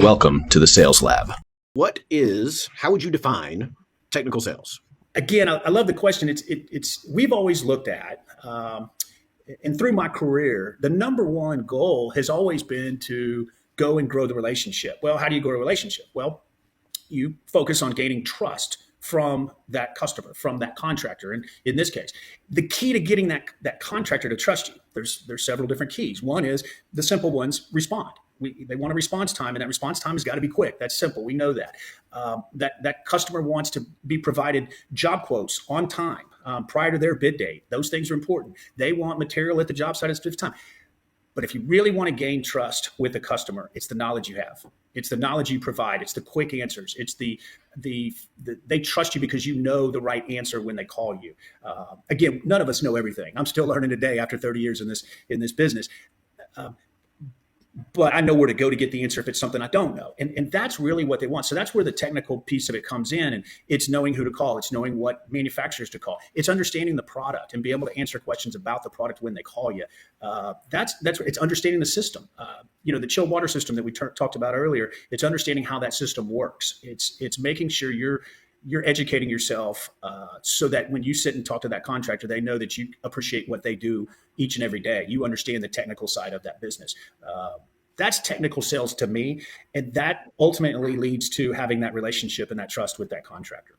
Welcome to the Sales Lab. How would you define technical sales? Again, I love the question. We've always looked at, and through my career, the number one goal has always been to go and grow the relationship. Well, how do you grow a relationship? Well, you focus on gaining trust from that customer, from that contractor. And in this case, the key to getting that contractor to trust you, there's several different keys. One is the simple ones: respond. They want a response time, and that response time has got to be quick. That's simple. We know that. That customer wants to be provided job quotes on time, prior to their bid date. Those things are important. They want material at the job site at a specific time. But if you really want to gain trust with the customer, it's the knowledge you have. It's the knowledge you provide. It's the quick answers. It's the they trust you because you know the right answer when they call you. Again, none of us know everything. I'm still learning today after 30 years in this business. But I know where to go to get the answer if it's something I don't know. And that's really what they want. So that's where the technical piece of it comes in. And it's knowing who to call. It's knowing what manufacturers to call. It's understanding the product and be able to answer questions about the product when they call you. It's understanding the system. The chill water system that we talked about earlier, it's understanding how that system works. It's making sure you're educating yourself so that when you sit and talk to that contractor, they know that you appreciate what they do each and every day. You understand the technical side of that business. That's technical sales to me. And that ultimately leads to having that relationship and that trust with that contractor.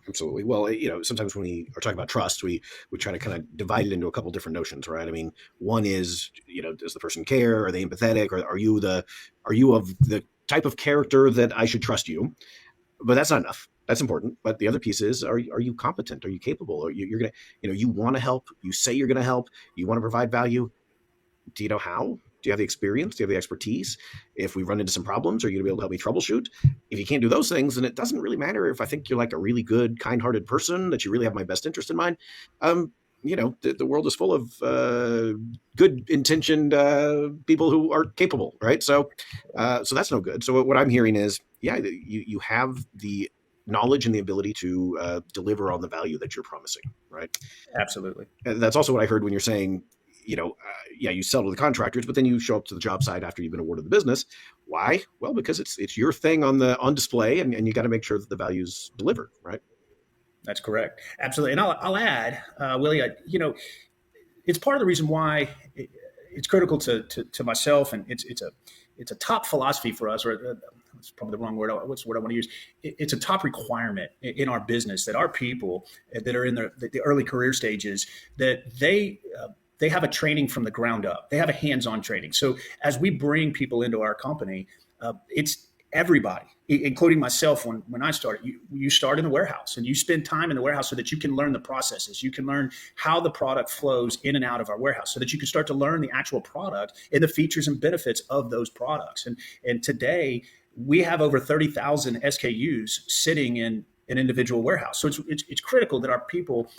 Absolutely. Well, sometimes when we are talking about trust, we try to kind of divide it into a couple different notions, right? I mean, one is, does the person care? Are they empathetic? Or are you of the type of character that I should trust you? But that's not enough. That's important. But the other piece is, are you competent? Are you capable? Are you're going to, you want to help, you say you're going to help, you want to provide value. Do you know how? Do you have the experience? Do you have the expertise? If we run into some problems, are you going to be able to help me troubleshoot? If you can't do those things, then it doesn't really matter if I think you're like a really good, kind-hearted person, that you really have my best interest in mind. The world is full of good intentioned people who are capable, right? So that's no good. So what I'm hearing is, you have the knowledge and the ability to deliver on the value that you're promising, right? Absolutely. And that's also what I heard when you're saying, you sell to the contractors, but then you show up to the job site after you've been awarded the business. Why? Well, because it's your thing on display, and you got to make sure that the value's delivered, right? That's correct. Absolutely. And I'll add, Willie, it's part of the reason why it's critical to myself, and it's a top philosophy for us, or it's probably the wrong word. What's the word I want to use? It's a top requirement in our business that our people that are in the early career stages, that they have a training from the ground up. They have a hands-on training. So as we bring people into our company, it's everybody, including myself. When I started, you start in the warehouse and you spend time in the warehouse so that you can learn the processes. You can learn how the product flows in and out of our warehouse so that you can start to learn the actual product and the features and benefits of those products. And today we have over 30,000 SKUs sitting in an individual warehouse. So it's critical that our people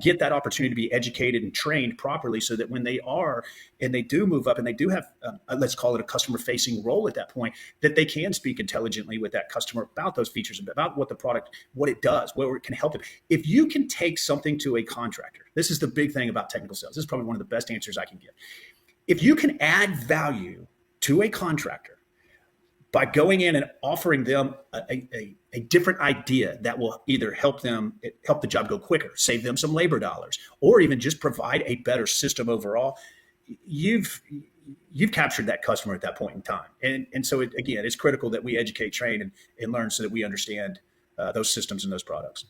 get that opportunity to be educated and trained properly, so that when they do move up and they do have, let's call it a customer facing role at that point, that they can speak intelligently with that customer about those features, about what the product, what it does, where it can help them. If you can take something to a contractor, this is the big thing about technical sales. This is probably one of the best answers I can give. If you can add value to a contractor by going in and offering them a different idea that will either help the job go quicker, save them some labor dollars, or even just provide a better system overall, you've captured that customer at that point in time. And so, it's critical that we educate, train, and learn so that we understand those systems and those products.